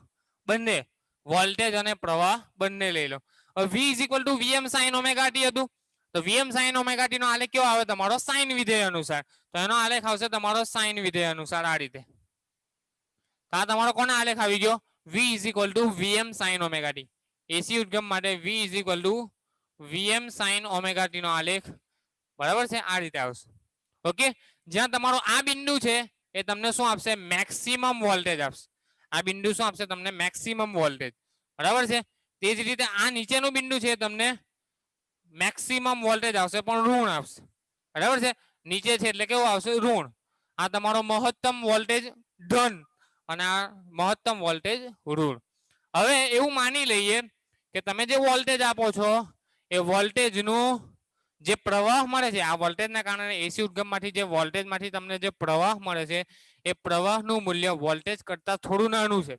બંને લઈ લો v is equal to VM sine omega T હતું તો વીએમ સાઇન ઓમેગા ટી નો આલેખ કેવો આવે તમારો સાઇન વિધેય અનુસાર તો એનો આલેખ આવશે તમારો સાઇન વિધેય અનુસાર આ રીતે તો આ તમારો કોનો આલેખ આવી ગયો v is equal to VM sine omega t AC ઉદ્ગમ માટે v is equal to VM sine omega t નો આલેખ બરાબર છે આ રીતે આવશે ઓકે જ્યાં તમારો આ બિંદુ છે એ તમને શું આપશે મેક્સિમમ વોલ્ટેજ આપશે આ બિંદુ શું આપશે તમને મેક્સિમમ વોલ્ટેજ બરાબર છે તે જ રીતે આ નીચેનું બિંદુ છે તમને મેક્સિમમ વોલ્ટેજ આવશે પણ ઋણ આપશે બરાબર છે નીચે છે એટલે કેવું આવશે ઋણ આ તમારો મહત્તમ વોલ્ટેજ ધન અને આ મહત્તમ વોલ્ટેજ ઋણ હવે એવું માની લઈએ કે તમે જે વોલ્ટેજ આપો છો એ વોલ્ટેજનું જે પ્રવાહ મળે છે આ વોલ્ટેજના કારણે એસી ઉદ્ગમમાંથી જે વોલ્ટેજમાંથી તમને જે પ્રવાહ મળે છે એ પ્રવાહનું મૂલ્ય વોલ્ટેજ કરતાં થોડું નાનું છે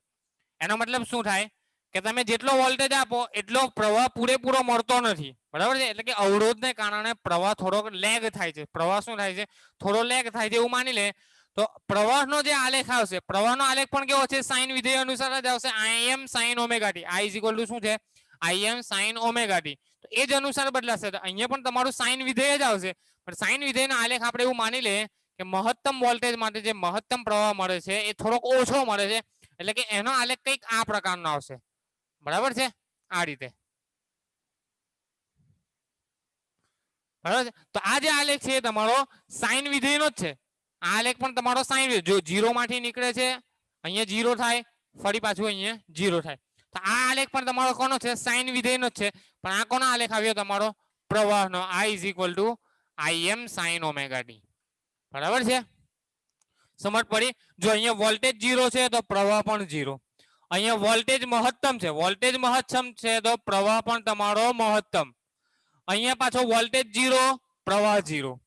એનો મતલબ શું થાય કે તમે જેટલો વોલ્ટેજ આપો એટલો પ્રવાહ પૂરેપૂરો મળતો નથી બરાબર છે એટલે કે અવરોધને કારણે પ્રવાહ થોડો લેગ થાય છે પ્રવાહ શું થાય છે થોડો લેગ થાય છે એવું માની લે તો પ્રવાહનો જે આલેખ આવશે પ્રવાહનો આલેખ પણ કેવો છે સાઇન વિધેય અનુસાર જ આવશે I M sine omega t I is equal to શું છે I M sine omega t તો એ જ અનુસાર બદલાશે તો અહીંયા પણ તમારું સાઇન વિધેય જ આવશે પણ સાઇન વિધેયનો આલેખ આપણે એવું માની લે કે મહત્તમ વોલ્ટેજ માટે જે મહત્તમ પ્રવાહ મળે છે એ થોડોક ઓછો મળે છે એટલે કે એનો આલેખ કંઈક આ પ્રકારનો આવશે બરાબર છે આ રીતે બરાબર છે તો આ જે આલેખ છે તમારો સાઇન વિધેયનો જ છે આ આલેખ પણ તમારો સાઇન જો 0 માંથી નીકળે છે અહીંયા 0 થાય ફરી પાછું અહીંયા 0 થાય તો આ આલેખ પણ તમારો કોનો છે સાઇન વિધેયનો જ છે પણ આ કોનો આલેખ આવ્યો તમારો પ્રવાહનો I is equal to I M sine omega t બરાબર છે સમજ પડી જો અહીંયા વોલ્ટેજ 0 છે તો પ્રવાહ પણ 0 અહીંયા વોલ્ટેજ મહત્તમ છે તો પ્રવાહ પણ તમારો મહત્તમ અહીંયા પાછો વોલ્ટેજ 0 પ્રવાહ 0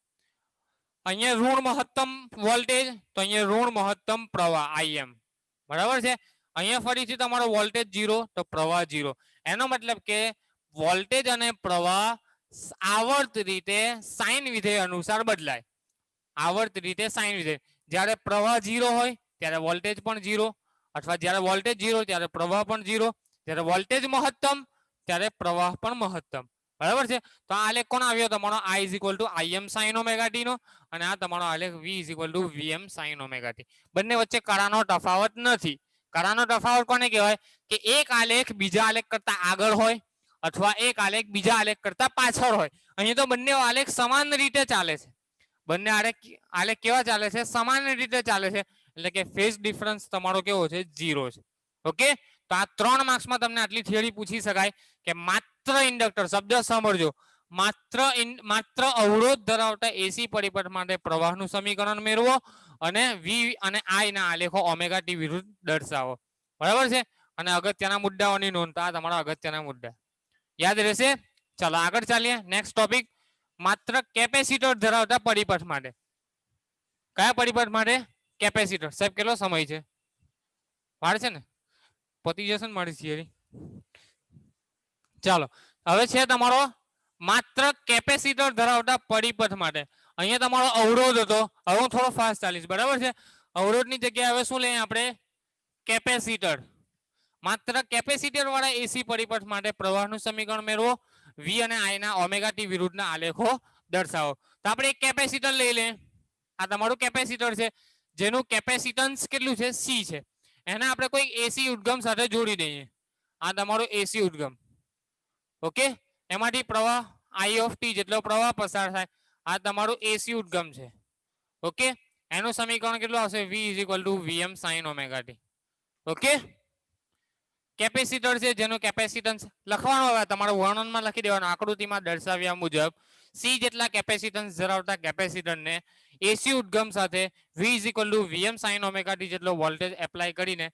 અહીંયા ઋણ મહત્તમ વોલ્ટેજ તો અહીંયા ઋણ મહત્તમ પ્રવાહ IM બરાબર છે અહીંયા ફરીથી તમારો વોલ્ટેજ 0 તો પ્રવાહ 0 એનો મતલબ કે વોલ્ટેજ અને પ્રવાહ આવર્ત રીતે સાઇન વિધેય અનુસાર બદલાય આવર્ત રીતે સાઇન વિધેય જ્યારે પ્રવાહ 0 હોય ત્યારે વોલ્ટેજ પણ 0, અથવા જ્યારે વોલ્ટેજ 0 ત્યારે પ્રવાહ પણ 0, જ્યારે વોલ્ટેજ મહત્તમ ત્યારે પ્રવાહ પણ મહત્તમ. બરાબર છે. તો આ આલેખ કોણ આવ્યો તમારો I = Im sin omega t નો, અને આ તમારો આલેખ V = Vm sin omega t. બંને વચ્ચે કળાનો તફાવત નથી. કળાનો તફાવત કોને કહેવાય કે એક આલેખ બીજા આલેખ કરતા આગળ હોય અથવા એક આલેખ બીજા આલેખ કરતા પાછળ હોય. અહીં તો બંને આલેખ સમાન રીતે ચાલે છે. બંને આલેખ કેવા ચાલે છે? સમાન રીતે ચાલે છે. એટલે કે ફેઝ ડિફરન્સ તમારો કેવો છે? 0 છે. ઓકે. તો આ 3 માર્ક્સમાં તમને આટલી થિયરી પૂછી શકાય કે માત્ર ઇન્ડક્ટર, શબ્દ સાંભળજો, માત્ર અવરોધ ધરાવતા એસી પરિપથ માટે પ્રવાહનું સમીકરણ મેળવો અને V અને I ના આલેખો ઓમેગા ટી વિરુદ્ધ દર્શાવો. બરાબર છે. અને અગત્યના મુદ્દાઓની નોંધ, આ તમારા અગત્યના મુદ્દા યાદ રહેશે. ચાલો આગળ ચાલીએ. નેક્સ્ટ ટોપિક, માત્ર કેપેસિટર ધરાવતા પરિપથ માટે. કયા પરિપથ માટે? કેપેસિટર. સાહેબ કેટલો સમય છે? વાર છે ને? પતી જશે ને મારી થિયરી. ચાલો હવે છે તમારો માત્ર કેપેસિટર ધરાવતા પરિપથ માટે. અહીંયા તમારો અવરોધ હતો. હવે હું થોડો ફાસ્ટ ચાલીશ. બરાબર છે. અવરોધની જગ્યાએ હવે શું લઈએ આપણે? કેપેસિટર. માત્ર કેપેસિટર વાળા એસી પરિપથ માટે પ્રવાહનું સમીકરણ મેળવો, V અને I ના ઓમેગા ટી વિરુદ્ધના આલેખો દર્શાવો. તો આપણે એક કેપેસિટર લઈ લઈએ. આ તમારું કેપેસિટર છે જેનું કેપેસિટન્સ કેટલું છે? C છે. એને આપણે કોઈ એસી ઉદ્ગમ સાથે જોડી દઈએ. આ તમારો એસી ઉદ્ગમ. ઓકે. એમાંથી પ્રવાહ I of t જેટલો પ્રવાહ પસાર થાય. આ તમારું એસી ઉદ્ગમ છે. ઓકે. એનું સમીકરણ કેટલું આવશે? V = Vm sin omega T. Okay. Capacitor છે જેનું કેપેસિટન્સ લખવાનું, હવે તમારું વર્ણનમાં લખી દેવાનું આકૃતિમાં દર્શાવ્યા મુજબ. C જેટલા કેપેસિટન્સ ધરાવતા કેપેસિટરને એસી ઉદ્ગમ સાથે V = Vm sin omega T જેટલો વોલ્ટેજ એપ્લાય કરીને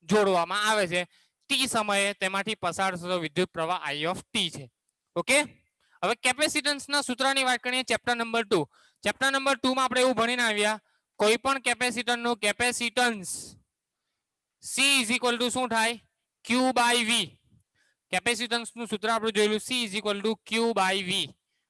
જોડવામાં આવે છે. t સમયે તેમાંથી પસાર થતો વિદ્યુત પ્રવાહ I of t છે. ઓકે. હવે કેપેસિટન્સના સૂત્રની વાત કરીએ. Chapter number 2. ચેપ્ટર નંબર 2 માં આપણે એવું ભણીને આવ્યા, કોઈ પણ કેપેસિટરનું કેપેસિટન્સ C = શું થાય? Q by V. કેપેસિટન્સનું સૂત્ર આપણે જોયેલું, C = Q by V.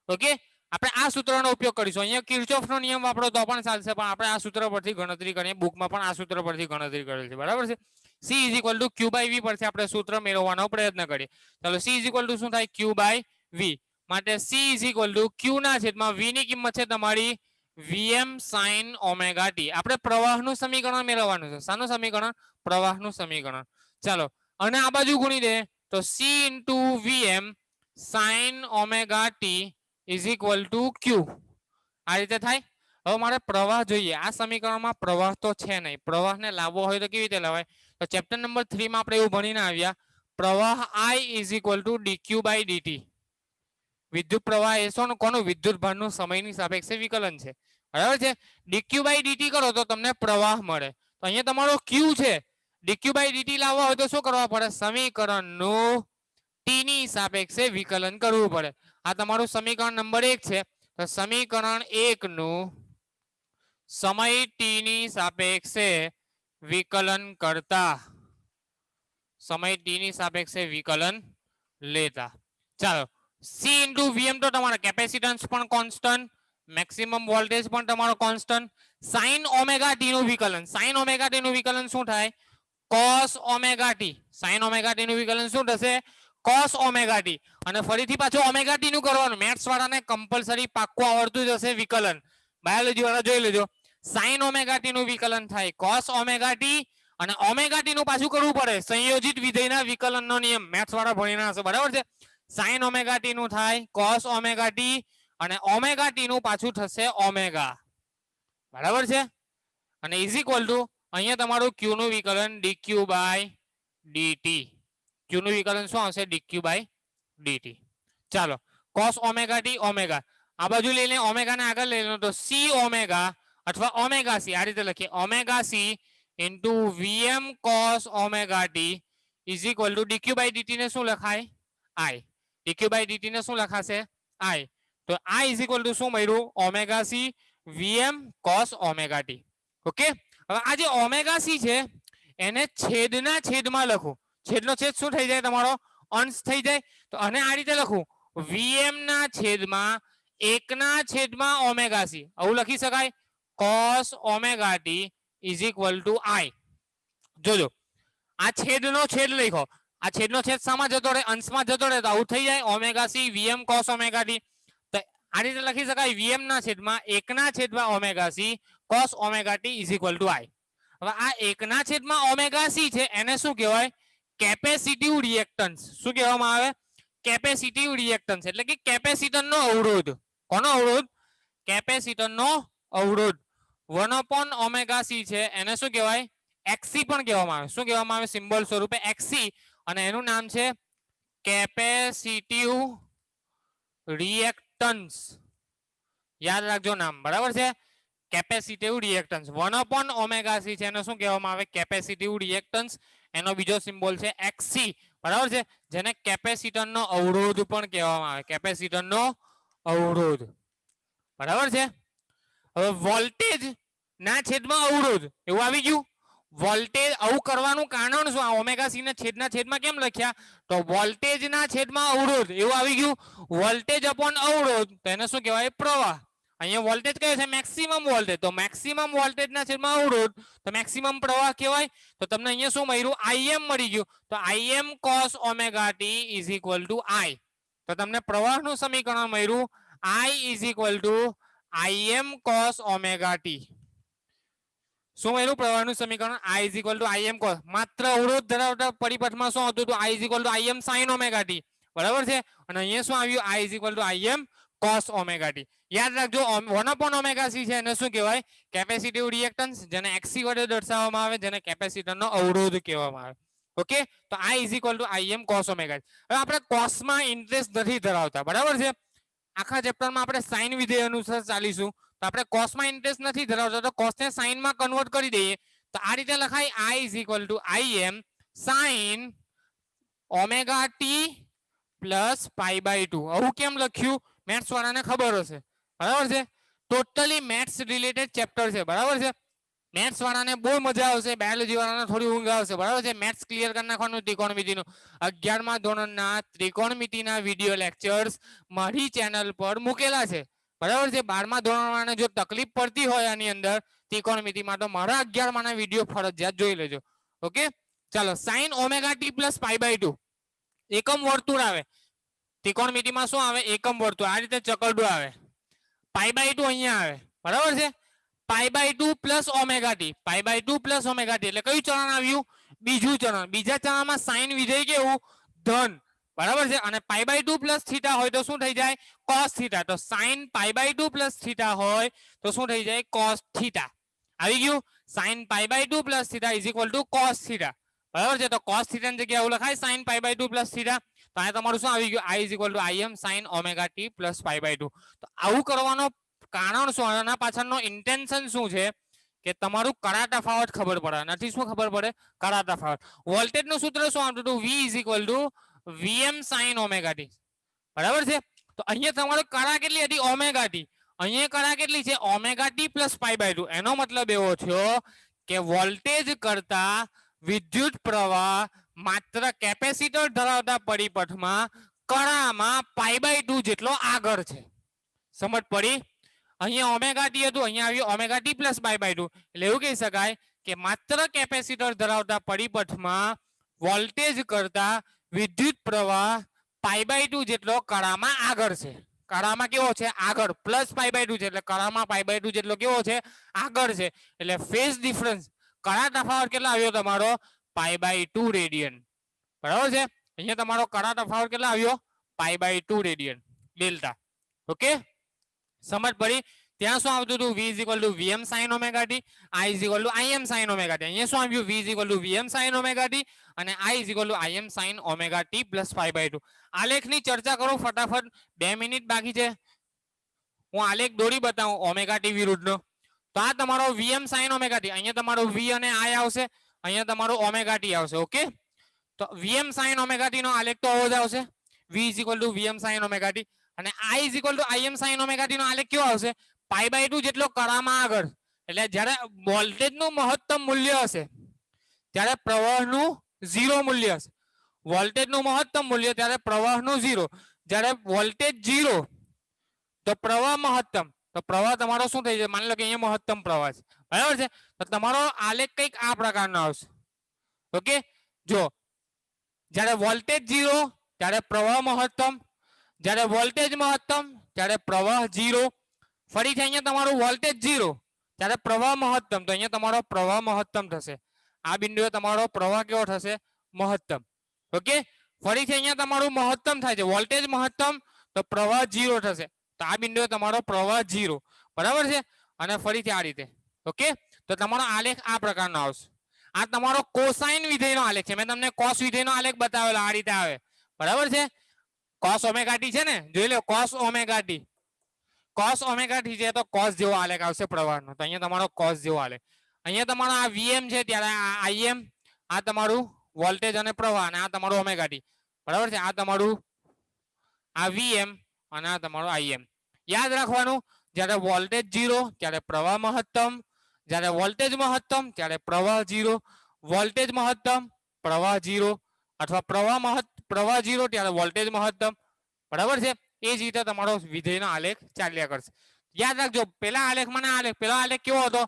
Okay. આપણે આ સૂત્રનો ઉપયોગ કરીશું. અહીંયા કિર્ચોફનો નિયમ વાપરો તો પણ ચાલશે, પણ આપણે આ સૂત્ર પરથી ગણતરી કરીએ. બુકમાં પણ આ સૂત્ર પરથી ગણતરી કરેલ છે. બરાબર છે. C = Q by V પરથી આપણે સૂત્ર મેળવવાનો પ્રયત્ન કરીએ. ચાલો C = શું થાય? Q by V. માટે C = Q ના છેદમાં V ની કિંમત છે તમારી Vm sin ઓમેગા ટી. આપણે પ્રવાહનું સમીકરણ મેળવવાનું છે. શાનું સમીકરણ? પ્રવાહનું સમીકરણ. ચાલો અને આ બાજુ ગુણી દે તો C × Vm sin omega T = Q. આ રીતે થાય. હવે મારે પ્રવાહ જોઈએ. આ સમીકરણમાં પ્રવાહ તો છે નહીં. પ્રવાહને લાવવો હોય તો કેવી રીતે લાવાય? તો ચેપ્ટર નંબર 3 માં આપણે એવું ભણીને આવ્યા, પ્રવાહ I = dq by dt. વિદ્યુત પ્રવાહ એ શું કોનું? વિદ્યુત ભારનું સમયની સાપેક્ષે વિકલન છે. બરાબર છે. dq by dt કરો તો તમને પ્રવાહ મળે. તો અહીંયા તમારો Q છે. dq by dt લાવવા હોય તો શું કરવા પડે? સમીકરણનું t ની સાપેક્ષે વિકલન કરવું પડે. આ તમારું સમીકરણ નંબર 1 છે. તો સમીકરણ 1 નું સમય t ની સાપેક્ષે વિકલન કરતા, સમય t ની સાપેક્ષે વિકલન લેતા. ચાલો C × Vm તો તમારા કેપેસિટન્સ પણ કોન્સ્ટન્ટ, મેક્સિમમ વોલ્ટેજ પણ તમારો કોન્સ્ટન્ટ. sin ઓમેગા ટી નું વિકલન, sin ઓમેગા ટી નું વિકલન શું થાય? cos omega T. sin omega T નું વિકલન શું થશે? cos omega T. અને ફરીથી પાછું ઓમેગા ટી નું કરવાનું. મેથ્સ વાળાને કમ્પલસરી પાક્કું આવડતું જ હશે વિકલન. બાયોલોજી વાળા જોઈ લેજો. sin ઓમેગા ટી નું વિકલન થાય cos ઓમેગા ટી, અને ઓમેગા ટી નું પાછું કરવું પડે સંયોજિત વિધેયના વિકલનનો નિયમ. મેથ્સ વાળા ભણીના હશે. બરાબર છે. sin ઓમેગા ટી નું થાય cos ઓમેગા ટી, અને ઓમેગા ટી નું પાછું થશે ઓમેગા. બરાબર છે. અને = અહીંયા તમારું Q નું વિકલન dq by dt. Q નું વિકલન શું આવશે? dq by dt. ચાલો cos ઓમેગા ટી ઓમેગા આ બાજુ લઈ લે, ઓમેગા ને આગળ લઈ લો તો C ઓમેગા અથવા ઓમેગા C. આ રીતે લખીએ, omega C × Vm cos omega T = dq by dt ને શું લખાય? I. dq by dt ને શું લખાશે? I. તો I = શું મળ્યું? Omega C Vm cos omega T. Okay. હવે આ જે ઓમેગા C છે એને છેદના છેદમાં લખું. છેદનો છેદ શું થઈ જાય? તમારો અંશ થઈ જાય. તો આને આ રીતે લખું, Vm ના છેદમાં 1 ના છેદમાં ઓમેગા C. આવું લખી શકાય. cos omega t is equal to I. જોજો આ છેદનો છેદ લખો, આ છેદનો છેદ શામાં જતો રહે? અંશમાં જતો રહે તો આવું થઈ જાય omega C VM cos omega t. તો આ રીતે લખી શકાય વીએમ ના છેદમાં 1 ના છેદમાં omega C cos omega t is equal to I. હવે આ 1 ના છેદમાં ઓમેગા સી છે એને શું કહેવાય? Capacitive reactance. શું કહેવામાં આવે? કેપેસિટિવ રિએક્ટન્સ એટલે કે કેપેસિટરનો અવરોધ. કોનો અવરોધ? કેપેસિટરનો અવરોધ. 1 ઓમેગા સી છે એને શું કહેવાય? XC પણ કહેવામાં આવે. શું કહેવામાં આવે? સિમ્બોલ સ્વરૂપે XC, અને એનું નામ છે કેપેસિટિવ રિએક્ટન્સ. યાદ રાખજો નામ, બરાબર છે? કેપેસિટિવ રિએક્ટન્સ 1 ઓમેગા સી છે એને શું કહેવામાં આવે? Capacitive reactance. એનો બીજો સિમ્બોલ છે XC, બરાબર છે? જેને કેપેસિટરનો અવરોધ પણ કહેવામાં આવે. કેપેસિટરનો અવરોધ, બરાબર છે? હવે વોલ્ટેજ ના છેદમાં અવરોધ એવું આવી ગયું. વોલ્ટેજ આવું કરવાનું કારણ શું? આ ઓમેગા સી ને છેદના છેદમાં કેમ લખ્યા? તો વોલ્ટેજ ના છેદમાં અવરોધ એવું આવી ગયું. વોલ્ટેજ અપોન અવરોધ તો એને શું કહેવાય? પ્રવાહ. અહીંયા વોલ્ટેજ કયો છે? Maximum voltage. તો મેક્સિમમ વોલ્ટેજ ના છેદમાં અવરોધ તો મેક્સિમમ પ્રવાહ કહેવાય. તો તમને અહીંયા શું મળ્યું? Im મળી ગયું. તો Im cos omega t is equal to I. તો તમને પ્રવાહનું સમીકરણ મળ્યું I is equal to Im cos omega t. શું મળ્યું? પ્રવાહનું સમીકરણ I is equal to Im cos. માત્ર અવરોધ ધરાવતા પરિપથમાં શું હતું? તો I is equal to Im sin omega t, બરાબર છે? અને અહીંયા શું આવ્યું? I is equal to Im cos omega t. યાદ રાખજો 1 ઓમેગા સી છે એને શું કહેવાય? કેપેસિટિવ રિએક્ટન્સ, જેને XC વડે દર્શાવવામાં આવે, જેને કેપેસિટરનો અવરોધ કહેવામાં આવે. ઓકે, તો I is equal to Im cos omega t. હવે આપણે કોસમાં ઇન્ટરેસ્ટ નથી ધરાવતા, બરાબર છે? આખા ચેપ્ટરમાં આપણે સાઇન વિધેય અનુસાર ચાલીશું. તો આપણે કોસમાં ઇન્ટરેસ્ટ નથી ધરાવતા તો કોસને સાઇનમાં કન્વર્ટ કરી દઈએ. તો આ રીતે લખાય I is equal to Im sin omega t plus pi by 2. આવું કેમ લખ્યું? મેથ્સ વાળાને ખબર હશે, બરાબર છે? ટોટલી મેથ્સ રિલેટેડ ચેપ્ટર છે, બરાબર છે? મેથ્સ વાળાને બહુ મજા આવશે, બાયોલોજી વાળાને થોડી ઊંઘ આવશે, બરાબર છે? મેથ્સ ક્લિયર કરી નાખવાનું ત્રિકોણમિતિનું. 11મા ધોરણના ત્રિકોણમિતિના વિડીયો લેક્ચર્સ મારી ચેનલ પર મૂકેલા છે, બરાબર છે? 12મા ધોરણવાળાને જો તકલીફ પડતી હોય આની અંદર ત્રિકોણમિતિમાં તો મારા 11માના વિડીયો ફરજિયાત જોઈ લેજો. ઓકે, ચાલો. Sine omega t plus pi by 2 એકમ વર્તુળ આવે. ત્રિકોણમિતિમાં શું આવે? એકમ વર્તુળ. આ રીતે ચકરડું આવે. પાઈ બાય 2 અહીંયા આવે, બરાબર છે? Pi by 2 plus omega t. Pi by 2 plus omega t એટલે કયું ચરણ આવ્યું? બીજું ચરણ. બીજા ચરણમાં સાઇન વિધેય કેવું? ધન, બરાબર છે? અને પાઈ બાય 2 પ્લસ થીટા હોય તો શું થઈ જાય? Cos theta. તો sine pi by 2 plus theta હોય તો શું થઈ જાય? Cos theta. આવી ગયું? Sine pi by 2 plus theta is equal to cos theta, બરાબર છે? તો કોસ થીટા ની જગ્યાએ એવું લખાય sine pi by 2 plus theta. તો આ તમારું શું આવી ગયું? I is equal to Im sin omega t plus pi by 2. તો આવું કરવાનો કારણ શું? આના પાછળનો ઇન્ટેન્શન શું છે? કે તમારું કડા તફાવત ખબર પડે. નથી શું ખબર પડે? કડા તફાવત. વોલ્ટેજનું સૂત્ર શું આવતું હતું? V is equal to Vm sin omega t, બરાબર છે? તો અહીંયા તમારો કડા કેટલી હતી? Omega t. અહીંયા કડા કેટલી છે? Omega t plus pi by 2. એનો મતલબ એવો થયો કે વોલ્ટેજ કરતા વિદ્યુત પ્રવાહ માત્ર કેપેસિટર ધરાવતા પરિપથમાં કણામાં પાઈ બાય 2 જેટલો આગળ છે. સમજ પડી? અહીંયા ઓમેગા ટી હતું, અહીંયા આવ્યું omega t plus pi by 2. એટલે એવું કહી શકાય કે માત્ર કેપેસિટર ધરાવતા પરિપથમાં વોલ્ટેજ કરતા વિદ્યુત પ્રવાહ પાઈ બાય 2 જેટલો કણામાં આગળ છે. કણામાં કેવો છે? આગળ. પ્લસ પાઈ બાય 2 છે એટલે કણામાં પાઈ બાય 2 જેટલો કેવો છે? આગળ છે. એટલે ફેઝ ડિફરન્સ, કણા તફાવત કેટલા આવ્યો તમારો? પાઈ બાય 2 રેડિયન, બરાબર છે? અહીંયા તમારો કણા તફાવત કેટલા આવ્યો? Pi by 2 radian delta. Okay, સમજ પડી? ત્યાં શું આવતું હતું? V is equal to Vm sin omega t, I is equal to Im sin omega t. અહીંયા શું આવ્યું? V is equal to Vm sin omega t અને I is equal to Im sin omega t plus pi by 2. આલેખની ચર્ચા કરો ફટાફટ, 2 minute બાકી છે. હું આલેખ દોરી બતાવું ઓમેગા ટી વિરુદ્ધનો. તો આ તમારો Vm sin omega t, અહીંયા તમારો V અને I આવશે, અહીંયા તમારો ઓમેગા ટી આવશે. ઓકે, તો Vm sin omega t નો આલેખ તો આવો જ આવશે. V is equal to Vm sin omega t અને I is equal to Im sin omega t નો આલેખ કેવો આવશે? પાઈ બાય 2 જેટલો કણામાં આગળ. એટલે જ્યારે વોલ્ટેજનું મહત્તમ મૂલ્ય હશે ત્યારે પ્રવાહનું 0 મૂલ્ય હશે. વોલ્ટેજનું મહત્તમ મૂલ્ય ત્યારે પ્રવાહનું 0. જ્યારે વોલ્ટેજ 0 તો પ્રવાહ મહત્તમ. તો પ્રવાહ તમારો શું થઈ જાય? માની લો કે અહીંયા મહત્તમ પ્રવાહ છે, બરાબર છે. તો તમારો આલેખ કંઈક આ પ્રકારનો આવશે. ઓકે, જો જ્યારે વોલ્ટેજ 0 ત્યારે પ્રવાહ મહત્તમ, જ્યારે વોલ્ટેજ મહત્તમ ત્યારે પ્રવાહ 0. ફરીથી અહીંયા તમારું વોલ્ટેજ 0 ત્યારે પ્રવાહ મહત્તમ, તો અહીંયા તમારો પ્રવાહ મહત્તમ થશે. આ બિંદુએ તમારો પ્રવાહ કેવો થશે? મહત્તમ. ઓકે, ફરીથી અહીંયા તમારું મહત્તમ થાય છે, વોલ્ટેજ મહત્તમ તો પ્રવાહ 0 થશે. તો આ બિંદુએ તમારો પ્રવાહ 0, બરાબર છે. અને ફરીથી આ રીતે. ઓકે, તો તમારો આલેખ આ પ્રકારનો આવશે. આ તમારો કોસાઇન વિધેયનો આલેખ છે. મેં તમને કોસ વિધેયનો આલેખ બતાવેલો, આ રીતે આવે, બરાબર છે. cos ઓમેગા ટી છે ને, જોઈ લો cos omega T. cos omega T છે તો cos જેવો આલેખ આવશે પ્રવાહનો. તો અહીંયા તમારો cos જેવો આલેખ. અહીંયા તમારો આ Vm છે ત્યારે આ Im, આ તમારું વોલ્ટેજ અને પ્રવાહ, અને આ તમારું ઓમેગા ટી, બરાબર છે. આ તમારું આ Vm અને આ તમારું Im. યાદ રાખવાનું, જ્યારે વોલ્ટેજ 0 ત્યારે પ્રવાહ મહત્તમ, જ્યારે વોલ્ટેજ મહત્તમ ત્યારે પ્રવાહ 0, વોલ્ટેજ મહત્તમ પ્રવાહ 0, અથવા પ્રવાહ 0 ત્યારે વોલ્ટેજ મહત્તમ, બરાબર છે. એ જ રીતે તમારો વિધેયનો આલેખ ચાલ્યા કરશે. યાદ રાખજો, પેલા આલેખમાં ના આલેખ, પેલો આલેખ કેવો હતો?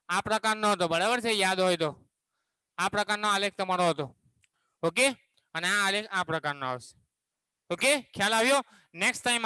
આ પ્રકારનો હતો, બરાબર છે. યાદ હોય તો આ પ્રકારનો આલેખ તમારો હતો. ઓકે, અને આ આલેખ આ પ્રકારનો આવશે. ઓકે, ખ્યાલ આવ્યો? Next time